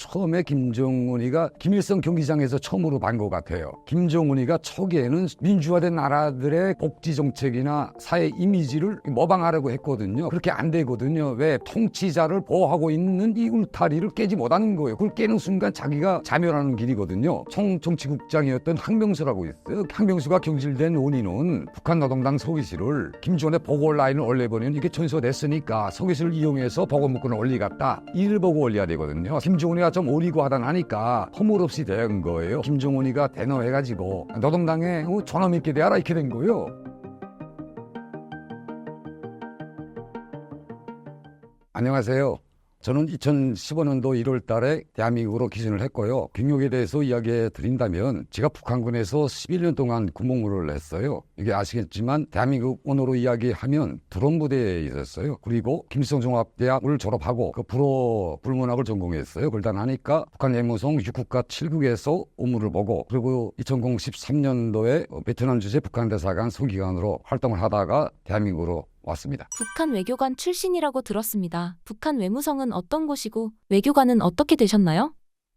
처음에 김정은이가 김일성 경기장에서 처음으로 반 것 같아요. 김정은이가 초기에는 민주화된 나라들의 복지 정책이나 사회 이미지를 모방하려고 했거든요. 그렇게 안 되거든요. 왜? 통치자를 보호하고 있는 이 울타리를 깨지 못하는 거예요. 그걸 깨는 순간 자기가 자멸하는 길이거든요. 총정치국장이었던 항명수라고 있어요. 항명수가 경질된 원인은 북한 노동당 서기실을 김정은의 보고 라인을 올려버리는 이게 전소됐으니까 서기실을 이용해서 보고 문건을 올리겠다. 이를 보고 올려야 되거든요. 김정은이가 좀 오리고 하다 나니까 허물없이 된 거예요. 김정은이가 대노해가지고 노동당에 존엄 있게 대하라 이렇게 된 거예요. 안녕하세요. 저는 2015년도 1월 달에 대한민국으로 기진을 했고요. 경력에 대해서 이야기해 드린다면 제가 북한군에서 11년 동안 군복무를 했어요. 이게 아시겠지만 대한민국 언어로 이야기하면 드론 부대에 있었어요. 그리고 김일성종합대학을 졸업하고 그 불어 불문학을 전공했어요. 그러다 나니까 북한 예무성 6국가 7국에서 업무를 보고 그리고 2013년도에 베트남 주재 북한 대사관 서기관으로 활동을 하다가 대한민국으로 왔습니다. 북한 외교관 출신이라고 들었습니다. 북한 외무성은 어떤 곳이고 외교관은 어떻게 되셨나요?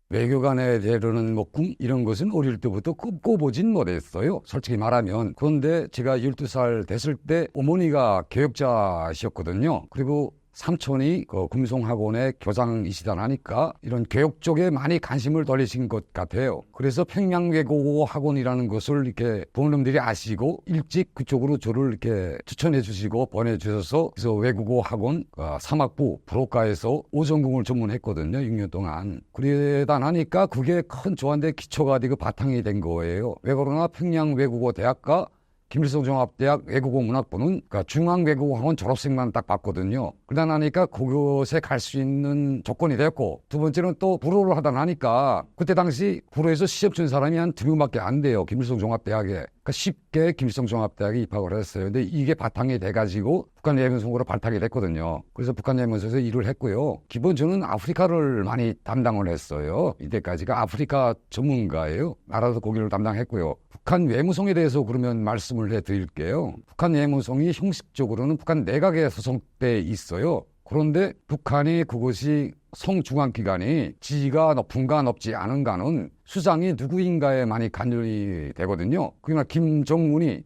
외교관에 대해서는 꿈 이런 것은 어릴 때부터 꿈꿔보진 못했어요. 솔직히 말하면. 그런데 제가 12살 됐을 때 어머니가 교역자셨거든요. 그리고 삼촌이 그 금송학원의 교장이시다 하니까 이런 교육 쪽에 많이 관심을 돌리신 것 같아요. 그래서 평양외국어 학원이라는 것을 이렇게 부모님들이 아시고 일찍 그쪽으로 저를 이렇게 추천해 주시고 보내주셔서 그래서 외국어 학원 3학부 불어과에서 오전공을 전문했거든요. 6년 동안. 그러다 나니까 그게 큰 저한테 기초가 되고 바탕이 된 거예요. 왜 그러나 평양외국어대학과 김일성종합대학 외국어문학부는 중앙외국어학원 졸업생만 딱 봤거든요. 그러다 나니까 그곳에 갈 수 있는 조건이 됐고 두 번째는 또 불어를 하다 나니까 그때 당시 불어에서 시험 친 사람이 한 2명밖에 안 돼요. 김일성종합대학에. 그러니까 쉽게 김일성종합대학에 입학을 했어요. 근데 이게 바탕이 돼가지고 북한 예문성으로 발탁이 됐거든요. 그래서 북한 예문성에서 일을 했고요. 기본 저는 아프리카를 많이 담당을 했어요. 이때까지가 아프리카 전문가예요. 나라도 거기를 담당했고요. 북한 외무성에 대해서 그러면 말씀을 해드릴게요. 북한 외무성이 형식적으로는 북한 내각에 소속돼 있어요. 그런데 북한이 그것이 성중앙기관이 지위가 높은가 높지 않은가는 수장이 누구인가에 많이 간절히 되거든요. 그러나 김정은이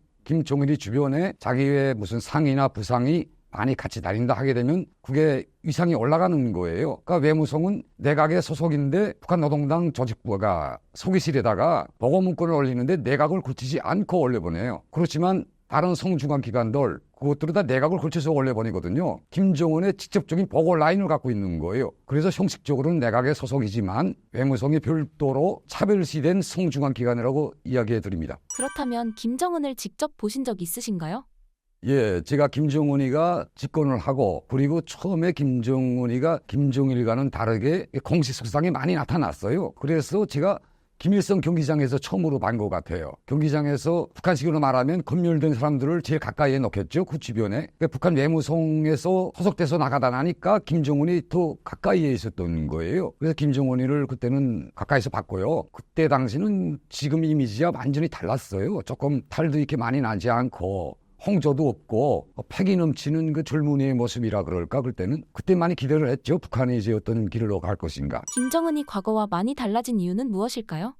주변에 자기의 무슨 상이나 부상이 많이 같이 다닌다 하게 되면 그게 위상이 올라가는 거예요. 그러니까 외무성은 내각의 소속인데 북한 노동당 조직부가 서기실에다가 보고문건을 올리는데 내각을 거치지 않고 올려보내요. 그렇지만 다른 성중앙기관들 그것들은 다 내각을 걸쳐서 올려보내거든요. 김정은의 직접적인 보고 라인을 갖고 있는 거예요. 그래서 형식적으로는 내각의 소속이지만 외무성이 별도로 차별시된 성중앙기관이라고 이야기해 드립니다. 그렇다면 김정은을 직접 보신 적 있으신가요? 예, 제가 김정은이가 집권을 하고 그리고 처음에 김정은이가 김정일과는 다르게 공식 석상에 많이 나타났어요. 그래서 제가 김일성 경기장에서 처음으로 반 것 같아요. 경기장에서 북한식으로 말하면 검열된 사람들을 제일 가까이에 놓겠죠. 그 주변에. 그러니까 북한 외무성에서 소속돼서 나가다 나니까 김정은이 더 가까이에 있었던 거예요. 그래서 김정은이를 그때는 가까이서 봤고요. 그때 당시는 지금 이미지와 완전히 달랐어요. 조금 탈도 이렇게 많이 나지 않고 홍조도 없고 패기 넘치는 그 젊은이의 모습이라 그럴까 그때는 그때 많이 기대를 했죠. 북한이 이제 어떤 길로 갈 것인가. 김정은이 과거와 많이 달라진 이유는 무엇일까요?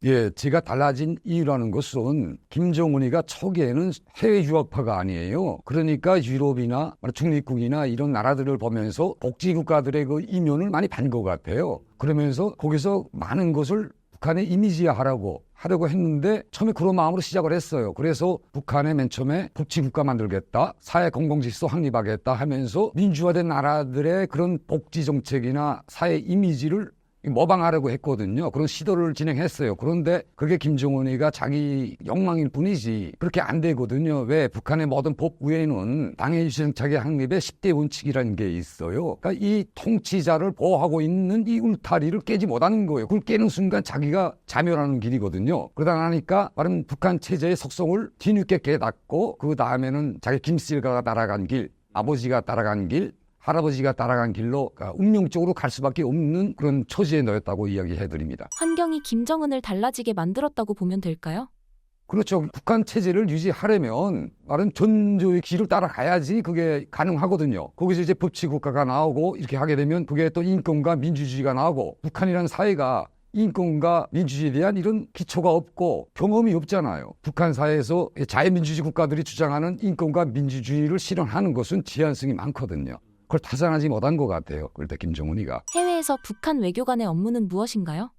예, 제가 달라진 이유라는 것은 김정은이가 초기에는 해외 유학파가 아니에요. 그러니까 유럽이나 중립국이나 이런 나라들을 보면서 복지국가들의 그 이면을 많이 반 것 같아요. 그러면서 거기서 많은 것을 북한의 이미지화하려고 했는데 처음에 그런 마음으로 시작을 했어요. 그래서 북한에 맨 처음에 복지국가 만들겠다, 사회 공공질서 확립하겠다 하면서 민주화된 나라들의 그런 복지 정책이나 사회 이미지를 모방하려고 했거든요. 그런 시도를 진행했어요. 그런데 그게 김정은이가 자기 욕망일 뿐이지 그렇게 안 되거든요. 왜? 북한의 모든 법 위에는 당해유신정착의 확립의 10대 원칙이라는 게 있어요. 그러니까 이 통치자를 보호하고 있는 이 울타리를 깨지 못하는 거예요. 그걸 깨는 순간 자기가 자멸하는 길이거든요. 그러다 나니까 말하면 북한 체제의 속성을 뒤늦게 깨닫고 그 다음에는 자기 김씨가 따라간 길, 아버지가 따라간 길, 할아버지가 따라간 길로 운명적으로 갈 수밖에 없는 그런 처지에 놓였다고 이야기해드립니다. 환경이 김정은을 달라지게 만들었다고 보면 될까요? 그렇죠. 북한 체제를 유지하려면 말은 전조의 길을 따라가야지 그게 가능하거든요. 거기서 이제 법치국가가 나오고 이렇게 하게 되면 그게 또 인권과 민주주의가 나오고, 북한이라는 사회가 인권과 민주주의에 대한 이런 기초가 없고 경험이 없잖아요. 북한 사회에서 자유민주주의 국가들이 주장하는 인권과 민주주의를 실현하는 것은 제한성이 많거든요. 그걸 타산하지 못한 것 같아요. 그럴 때 김정은이가. 해외에서 북한 외교관의 업무는 무엇인가요?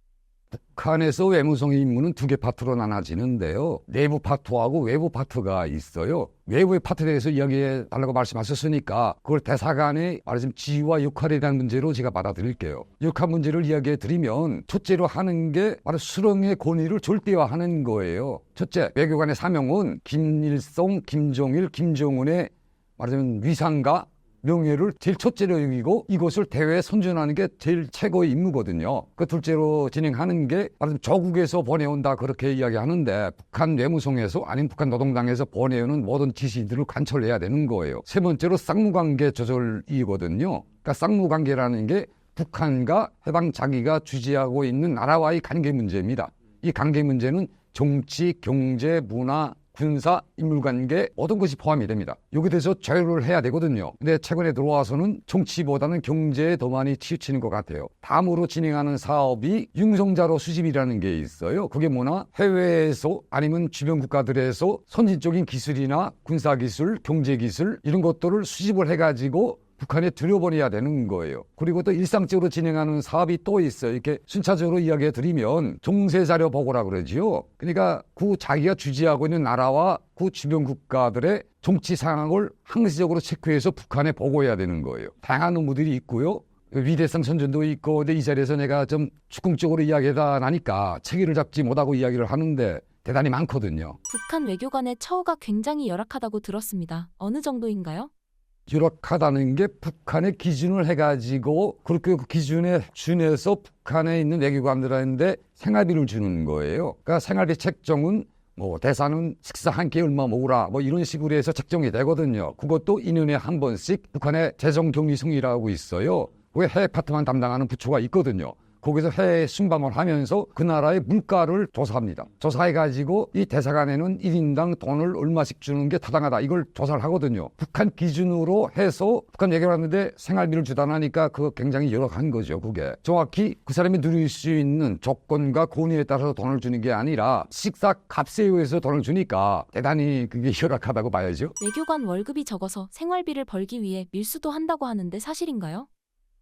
북한에서 외무성의 임무는 두 개 파트로 나눠지는데요. 내부 파트하고 외부 파트가 있어요. 외부의 파트에 대해서 이야기해 달라고 말씀하셨으니까 그걸 대사관의 말하자면 지위와 역할에 대한 문제로 제가 받아들일게요. 역할 문제를 이야기해 드리면 첫째로 하는 게 바로 수령의 권위를 절대화하는 거예요. 첫째, 외교관의 사명은 김일성, 김정일, 김정은의 말하자면 위상과 명예를 제일 첫째로 여기고 이것을 대외에 선전하는 게 제일 최고의 임무거든요. 그 둘째로 진행하는 게 말하자면 조국에서 보내온다 그렇게 이야기하는데, 북한 외무성에서 아니면 북한 노동당에서 보내오는 모든 지시들을 관철해야 되는 거예요. 세 번째로 쌍무관계 조절이거든요. 그러니까 쌍무관계라는 게 북한과 해당 자기가 주재하고 있는 나라와의 관계 문제입니다. 이 관계 문제는 정치, 경제, 문화, 군사, 인물관계 모든 것이 포함이 됩니다. 여기 대해서 조율을 해야 되거든요. 근데 최근에 들어와서는 정치보다는 경제에 더 많이 치우치는 것 같아요. 다음으로 진행하는 사업이 융성자료 수집이라는 게 있어요. 그게 뭐나 해외에서 아니면 주변 국가들에서 선진적인 기술이나 군사기술, 경제기술 이런 것들을 수집을 해가지고 북한에 들여보내야 되는 거예요. 그리고 또 일상적으로 진행하는 사업이 또 있어요. 이렇게 순차적으로 이야기해 드리면 정세자료 보고라 그러지요. 그러니까 그 자기가 주재하고 있는 나라와 그 주변 국가들의 정치 상황을 항시적으로 체크해서 북한에 보고해야 되는 거예요. 다양한 업무들이 있고요. 위대성 선전도 있고, 근데 이 자리에서 내가 좀 축궁적으로 이야기하다 나니까 체계를 잡지 못하고 이야기를 하는데 대단히 많거든요. 북한 외교관의 처우가 굉장히 열악하다고 들었습니다. 어느 정도인가요? 열악하다는 게 북한의 기준을 해가지고 그렇게 그 기준에 준해서 북한에 있는 외교관들한테 생활비를 주는 거예요. 그러니까 생활비 책정은 뭐 대사는 식사 한 끼 얼마 먹으라 뭐 이런 식으로 해서 책정이 되거든요. 그것도 2년에 한 번씩 북한의 재정경리성이라고 있어요. 그게 해외 파트만 담당하는 부처가 있거든요. 거기서 해외 순방을 하면서 그 나라의 물가를 조사합니다. 조사해가지고 이 대사관에는 1인당 돈을 얼마씩 주는 게 타당하다. 이걸 조사를 하거든요. 북한 기준으로 해서 북한 외교관한테 생활비를 주다 하니까 그거 굉장히 열악한 거죠. 그게 정확히 그 사람이 누릴 수 있는 조건과 권위에 따라서 돈을 주는 게 아니라 식사 값에 의해서 돈을 주니까 대단히 그게 열악하다고 봐야죠. 외교관 월급이 적어서 생활비를 벌기 위해 밀수도 한다고 하는데 사실인가요?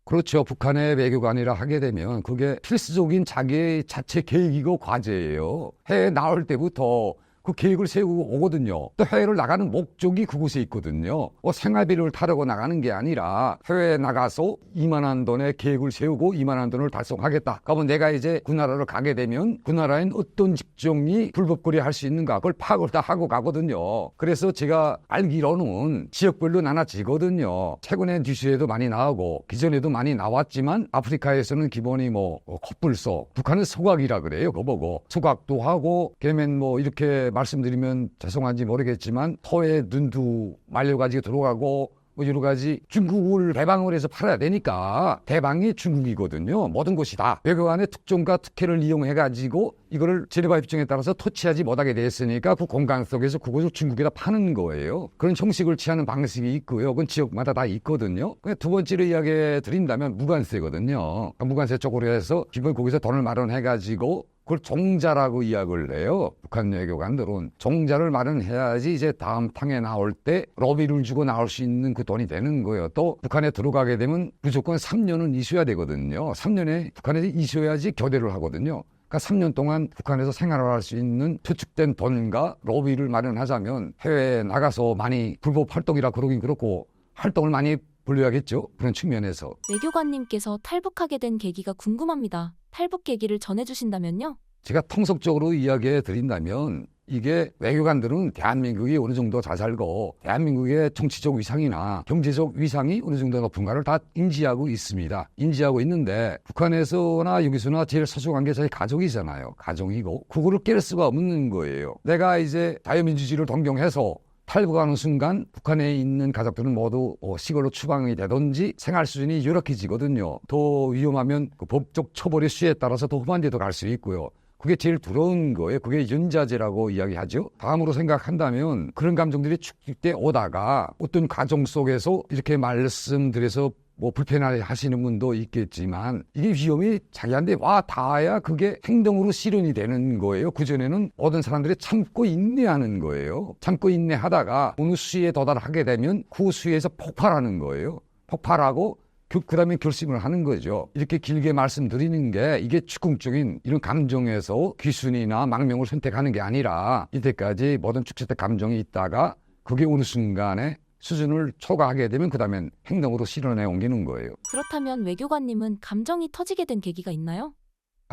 그렇죠. 북한의 외교관이라 하게 되면 그게 필수적인 자기의 자체 계획이고 과제예요. 해외 나올 때부터 그 계획을 세우고 오거든요. 또 해외를 나가는 목적이 그곳에 있거든요. 생활비를 타려고 나가는 게 아니라 해외에 나가서 이만한 돈의 계획을 세우고 이만한 돈을 달성하겠다. 그러면 내가 이제 그 나라를 가게 되면 그 나라엔 어떤 직종이 불법거리 할 수 있는가 그걸 파악을 다 하고 가거든요. 그래서 제가 알기로는 지역별로 나눠지거든요. 최근에 뉴스에도 많이 나오고 기존에도 많이 나왔지만 아프리카에서는 기본이 뭐 컵불소, 북한은 소각이라 그래요. 그거 보고 소각도 하고 걔는 뭐 이렇게 말씀드리면 죄송한지 모르겠지만 토에 눈도 말려가지고 들어가고 뭐 여러 가지 중국을 대방을 해서 팔아야 되니까 대방이 중국이거든요. 모든 것이 다 외교관의 특종과 특혜를 이용해가지고 이거를 제네바 협정에 따라서 터치하지 못하게 됐으니까 그 공간 속에서 그것을 중국에다 파는 거예요. 그런 형식을 취하는 방식이 있고요. 그건 지역마다 다 있거든요. 두 번째로 이야기해 드린다면 무관세거든요. 무관세 쪽으로 해서 기본 거기서 돈을 마련해가지고 그걸 종자라고 이야기를 해요. 북한 외교관들은 종자를 마련해야지 이제 다음 탕에 나올 때 로비를 주고 나올 수 있는 그 돈이 되는 거예요. 또 북한에 들어가게 되면 무조건 3년은 있어야 되거든요. 3년에 북한에 있어야지 교대를 하거든요. 그러니까 3년 동안 북한에서 생활을 할 수 있는 투축된 돈과 로비를 마련하자면 해외에 나가서 많이 불법 활동이라 그러긴 그렇고 활동을 많이 불려야겠죠. 그런 측면에서. 외교관님께서 탈북하게 된 계기가 궁금합니다. 탈북 계기를 전해주신다면요? 제가 통속적으로 이야기해 드린다면 이게 외교관들은 대한민국이 어느 정도 잘 살고 대한민국의 정치적 위상이나 경제적 위상이 어느 정도 높은가를 다 인지하고 있습니다. 인지하고 있는데 북한에서나 여기서나 제일 소중한 게 저희 가족이잖아요. 가정이고 그거를 깰 수가 없는 거예요. 내가 이제 자유민주주의를 동경해서 탈북하는 순간 북한에 있는 가족들은 모두 시골로 추방이 되든지 생활 수준이 열악해지거든요. 더 위험하면 그 법적 처벌의 수에 따라서 더 험한 데도 갈 수 있고요. 그게 제일 두려운 거예요. 그게 연자제라고 이야기하죠. 다음으로 생각한다면 그런 감정들이 축적돼 오다가 어떤 과정 속에서 이렇게 말씀드려서 뭐 불편해 하시는 분도 있겠지만 이게 위험이 자기한테 와 닿아야 그게 행동으로 실현이 되는 거예요. 그전에는 모든 사람들이 참고 인내하는 거예요. 참고 인내하다가 어느 수위에 도달하게 되면 그 수위에서 폭발하는 거예요. 폭발하고 그 다음에 결심을 하는 거죠. 이렇게 길게 말씀드리는 게 이게 즉흥적인 이런 감정에서 귀순이나 망명을 선택하는 게 아니라 이때까지 모든 축적된 감정이 있다가 그게 어느 순간에 수준을 초과하게 되면 그 다음엔 행동으로 실현해 옮기는 거예요. 그렇다면 외교관님은 감정이 터지게 된 계기가 있나요?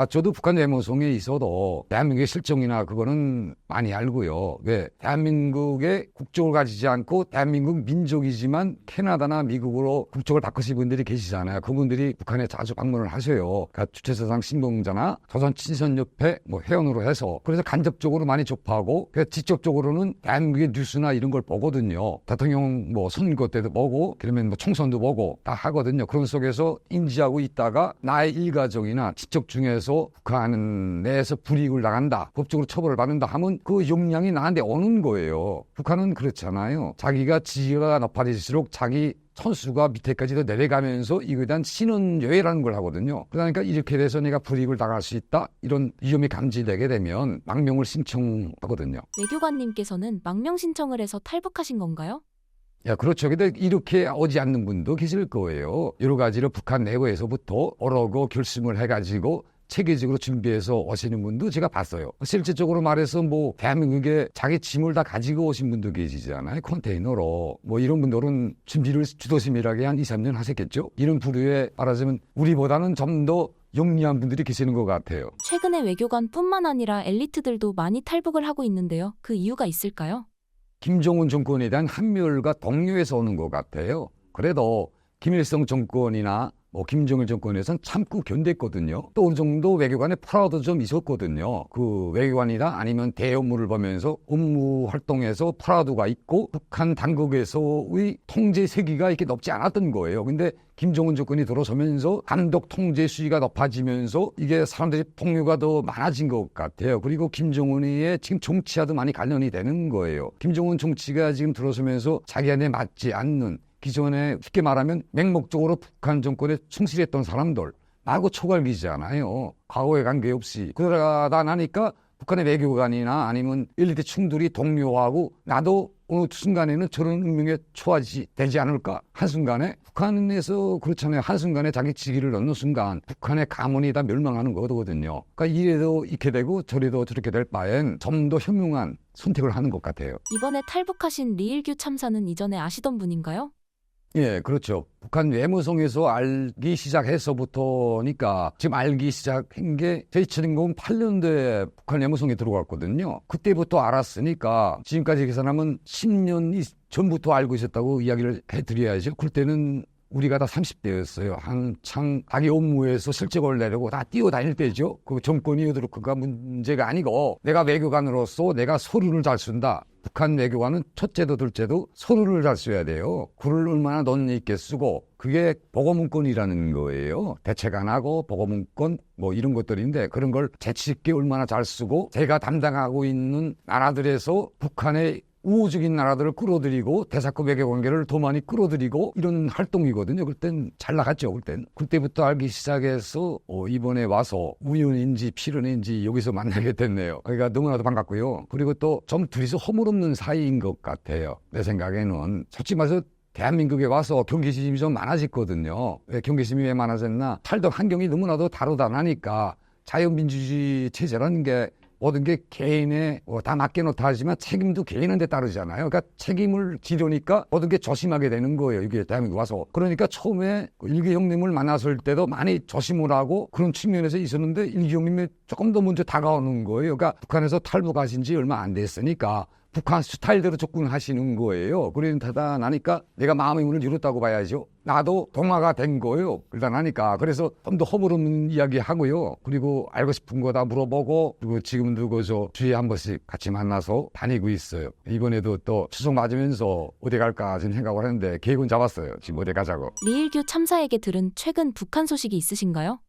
저도 북한 외무성에 있어도 대한민국의 실정이나 그거는 많이 알고요. 왜? 대한민국의 국적을 가지지 않고 대한민국 민족이지만 캐나다나 미국으로 국적을 바꾸신 분들이 계시잖아요. 그분들이 북한에 자주 방문을 하셔요. 그러니까 주체사상 신봉자나 조선친선협회 회원으로 해서 그래서 간접적으로 많이 접하고 직접적으로는 대한민국의 뉴스나 이런 걸 보거든요. 대통령 선거 때도 보고 그러면 총선도 보고 다 하거든요. 그런 속에서 인지하고 있다가 나의 일가족이나 친척 중에서 북한 내에서 불이익을 당한다, 법적으로 처벌을 받는다 하면 그 역량이 나한테 오는 거예요. 북한은 그렇잖아요. 자기가 지위가 높아질수록 자기 선수가 밑에까지도 내려가면서 이거에 대한 신원여회라는 걸 하거든요. 그러니까 이렇게 돼서 내가 불이익을 당할 수 있다, 이런 위험이 감지되게 되면 망명을 신청하거든요. 외교관님께서는 망명 신청을 해서 탈북하신 건가요? 그렇죠. 근데 이렇게 오지 않는 분도 계실 거예요. 여러 가지로 북한 내부에서부터 오라고 결심을 해가지고 체계적으로 준비해서 오시는 분도 제가 봤어요. 실질적으로 말해서 대한민국에 자기 짐을 다 가지고 오신 분도 계시잖아요. 컨테이너로. 이런 분들은 준비를 주도심이라게 한 2, 3년 하셨겠죠. 이런 부류에 말하자면 우리보다는 좀 더 영리한 분들이 계시는 것 같아요. 최근에 외교관뿐만 아니라 엘리트들도 많이 탈북을 하고 있는데요. 그 이유가 있을까요? 김정은 정권에 대한 한멸과 동료에서 오는 것 같아요. 그래도 김일성 정권이나 김정일 정권에서는 참고 견뎠거든요. 또 어느 정도 외교관의 프라우드 좀 있었거든요. 그 외교관이나 아니면 대업무를 보면서 업무 활동에서 프라우드가 있고 북한 당국에서의 통제 세기가 이렇게 높지 않았던 거예요. 근데 김정은 정권이 들어서면서 단독 통제 수위가 높아지면서 이게 사람들이 폭로가 더 많아진 것 같아요. 그리고 김정은의 지금 정치와도 많이 관련이 되는 거예요. 김정은 정치가 지금 들어서면서 자기한테 맞지 않는 기존에 쉽게 말하면 맹목적으로 북한 정권에 충실했던 사람들 말고 초갈기잖아요. 과거에 관계없이. 그러다 나니까 북한의 외교관이나 아니면 엘리트 충돌이 동료하고 나도 어느 순간에는 저런 운명에 처하지 되지 않을까? 한순간에 북한에서 그렇잖아요. 한순간에 자기 직위를 넣는 순간 북한의 가문이 다 멸망하는 거거든요. 그러니까 이래도 이렇게 되고 저래도 저렇게 될 바엔 좀 더 현명한 선택을 하는 것 같아요. 이번에 탈북하신 리일규 참사는 이전에 아시던 분인가요? 그렇죠. 북한 외무성에서 알기 시작해서부터니까 지금 알기 시작한 게 저희 2008년도에 북한 외무성에 들어갔거든요. 그때부터 알았으니까 지금까지 계산하면 10년 전부터 알고 있었다고 이야기를 해드려야죠. 그때는 우리가 다 30대였어요. 한창 자기 업무에서 실적을 내려고 다 뛰어다닐 때죠. 그 정권이 그가 문제가 아니고 내가 외교관으로서 내가 서류를 잘 쓴다. 북한 외교관은 첫째도 둘째도 서류를 잘 써야 돼요. 글을 얼마나 논리 있게 쓰고 그게 보고문건이라는 거예요. 대책 안 하고 보고문건 이런 것들인데 그런 걸 재치 있게 얼마나 잘 쓰고 제가 담당하고 있는 나라들에서 북한의 우호적인 나라들을 끌어들이고 대사급 외교관계를 더 많이 끌어들이고 이런 활동이거든요. 그땐 잘 나갔죠. 그때부터 알기 시작해서 이번에 와서 우연인지 필연인지 여기서 만나게 됐네요. 그러니까 너무나도 반갑고요. 그리고 또 좀 둘이서 허물없는 사이인 것 같아요. 내 생각에는 솔직히 말해서 대한민국에 와서 경계심이 좀 많아졌거든요. 왜 경계심이 왜 많아졌나? 살던 환경이 너무나도 다르다 나니까 자유민주주의 체제라는 게 모든 게 개인에 다 맡겨놓다 하지만 책임도 개인한테 따르잖아요. 그러니까 책임을 지려니까 모든 게 조심하게 되는 거예요. 이게 대한민국 와서. 그러니까 처음에 일기 형님을 만났을 때도 많이 조심을 하고 그런 측면에서 있었는데 일기 형님이 조금 더 먼저 다가오는 거예요. 그러니까 북한에서 탈북하신 지 얼마 안 됐으니까 북한 스타일대로 접근하시는 거예요. 그러다 나니까 내가 마음의 문을 열었다고 봐야죠. 나도 동화가 된 거예요. 일단 하니까. 그래서 좀 더 허물없는 이야기 하고요. 그리고 알고 싶은 거 다 물어보고 그리고 지금도 주위에 한 번씩 같이 만나서 다니고 있어요. 이번에도 또 추석 맞으면서 어디 갈까 지금 생각을 하는데 계획은 잡았어요. 지금 어디 가자고. 리일규 참사에게 들은 최근 북한 소식이 있으신가요?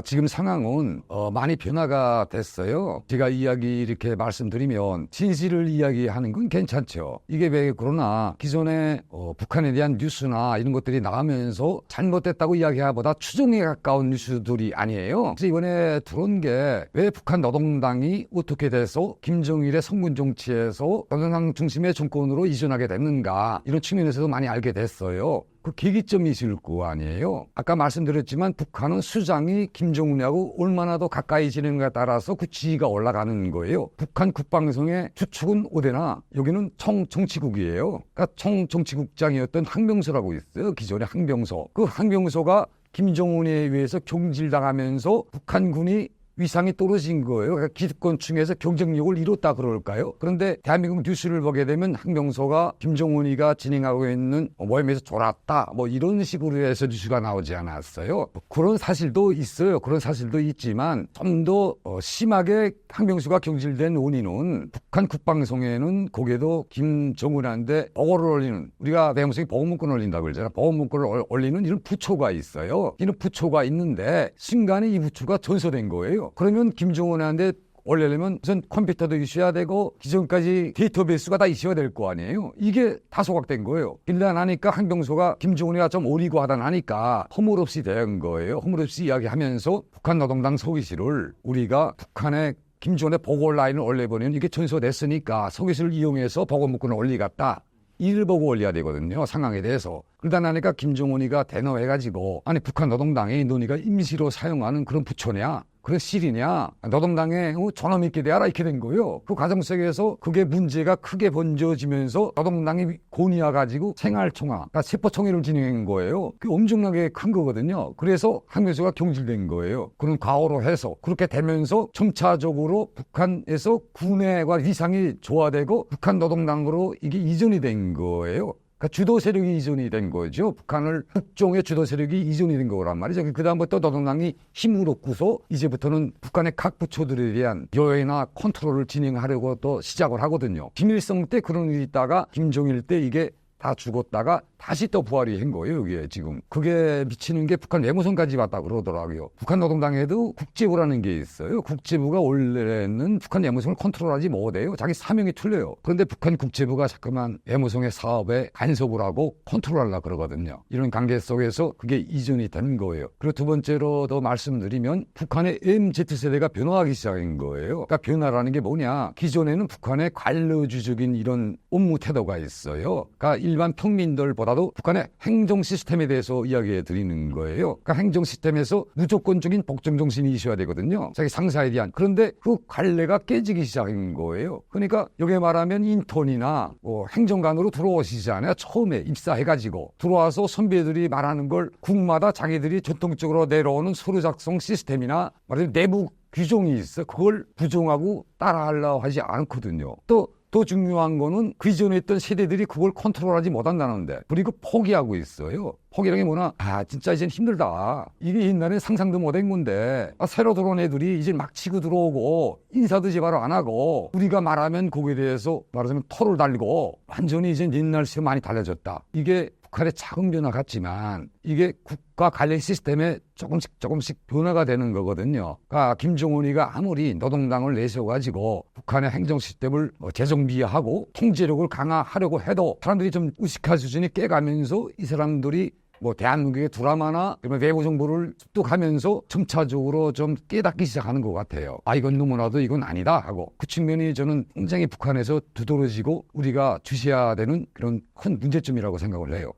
지금 상황은 많이 변화가 됐어요. 제가 이야기 이렇게 말씀드리면 진실을 이야기하는 건 괜찮죠. 이게 왜 그러나 기존에 북한에 대한 뉴스나 이런 것들이 나가면서 잘못됐다고 이야기하보다 추정에 가까운 뉴스들이 아니에요. 그래서 이번에 들어온 게 왜 북한 노동당이 어떻게 돼서 김정일의 성군 정치에서 노동당 중심의 정권으로 이전하게 됐는가, 이런 측면에서도 많이 알게 됐어요. 그 계기점이 있을 거 아니에요. 아까 말씀드렸지만 북한은 수장이 김정은하고 얼마나 더 가까이 지내는가에 따라서 그 지위가 올라가는 거예요. 북한 국방성의 주축은 어디나 여기는 총정치국이에요. 그러니까 총정치국장이었던 항명서라고 있어요. 기존의 항명서. 그 항명서가 김정은에 의해서 경질당하면서 북한군이 위상이 떨어진 거예요. 그러니까 기득권층에서 경쟁력을 잃었다 그럴까요? 그런데 대한민국 뉴스를 보게 되면 항명서가 김정은이가 진행하고 있는 모임에서 졸았다, 이런 식으로 해서 뉴스가 나오지 않았어요. 그런 사실도 있어요. 그런 사실도 있지만 좀 더 심하게 항명서가 경질된 원인은 북한 국방성에는 거기에도 김정은한테 보고를 올리는, 우리가 대한민국이 보고문건을 올린다고 그러잖아요. 보고문건을 올리는 이런 부처가 있어요. 이런 부처가 있는데 순간에 이 부처가 전소된 거예요. 그러면 김정은한테 올리려면 우선 컴퓨터도 있어야 되고 기존까지 데이터베이스가 다 있어야 될 거 아니에요. 이게 다 소각된 거예요. 일단 나니까 항명서가 김정은이가 좀 오리고 하다 나니까 허물없이 된 거예요. 허물없이 이야기하면서 북한 노동당 서기실을 우리가 북한의 김정은의 보고 라인을 올려버리면 이게 전소됐으니까 서기실을 이용해서 보고 문건을 올리겠다. 이를 보고 올려야 되거든요. 상황에 대해서. 그러다 나니까 김정은이가 대노해가지고, 아니 북한 노동당이 너희가 임시로 사용하는 그런 부처냐, 그런 실이냐, 노동당에 존엄 있게 되어라, 이렇게 된 거예요. 그 과정 속에서 그게 문제가 크게 번져지면서 노동당이 고니와가지고 생활총화, 그러니까 세포총회를 진행한 거예요. 그게 엄청나게 큰 거거든요. 그래서 항명서가 경질된 거예요. 그런 과오로 해서 그렇게 되면서 점차적으로 북한에서 군의와 위상이 조화되고 북한 노동당으로 이게 이전이 된 거예요. 그러니까 주도 세력이 이전이 된 거죠. 북한을 북종의 주도 세력이 이전이 된 거란 말이죠. 그 다음부터 노동당이 힘을 얻고서 이제부터는 북한의 각 부처들에 대한 여해나 컨트롤을 진행하려고 또 시작을 하거든요. 김일성 때 그런 일이 있다가 김정일 때 이게 다 죽었다가 다시 또 부활이 한 거예요. 여기에 지금 그게 미치는 게 북한 외무성까지 왔다 그러더라고요. 북한 노동당에도 국제부라는 게 있어요. 국제부가 원래는 북한 외무성을 컨트롤하지 못해요. 자기 사명이 틀려요. 그런데 북한 국제부가 자꾸만 외무성의 사업에 간섭을 하고 컨트롤하려고 그러거든요. 이런 관계 속에서 그게 이전이 되는 거예요. 그리고 두 번째로 더 말씀드리면 북한의 MZ세대가 변화하기 시작한 거예요. 그러니까 변화라는 게 뭐냐, 기존에는 북한의 관료주적인 이런 업무 태도가 있어요. 그러니까 일반 평민들보다도 북한의 행정 시스템에 대해서 이야기해 드리는 거예요. 그러니까 행정 시스템에서 무조건적인 복종 정신이 있어야 되거든요. 자기 상사에 대한. 그런데 그 관례가 깨지기 시작한 거예요. 그러니까 여기 말하면 인턴이나 행정관으로 들어오시잖아요. 처음에 입사해가지고 들어와서 선배들이 말하는 걸 국마다 자기들이 전통적으로 내려오는 서류 작성 시스템이나 말하자면 내부 규정이 있어. 그걸 부정하고 따라하려고 하지 않거든요. 또 더 중요한 거는 그 이전에 있던 세대들이 그걸 컨트롤하지 못한다는데, 그리고 포기하고 있어요. 포기라는 게 뭐냐, 진짜 이젠 힘들다. 이게 옛날에 상상도 못한 건데, 새로 들어온 애들이 이제 막 치고 들어오고 인사도 제발 안 하고 우리가 말하면 거기에 대해서 말하자면 토를 달고 완전히 이제 옛날처럼 많이 달라졌다. 이게 북한의 작은 변화 같지만 이게 국가 관련 시스템에 조금씩 변화가 되는 거거든요. 그러니까 김정은이가 아무리 노동당을 내세워가지고 북한의 행정 시스템을 재정비하고 통제력을 강화하려고 해도 사람들이 좀 의식할 수준이 깨가면서 이 사람들이 대한민국의 드라마나 외부 정보를 습득하면서 점차적으로 좀 깨닫기 시작하는 것 같아요. 이건 너무나도 이건 아니다 하고, 그 측면이 저는 굉장히 북한에서 두드러지고 우리가 주시해야 되는 그런 큰 문제점이라고 생각을 해요.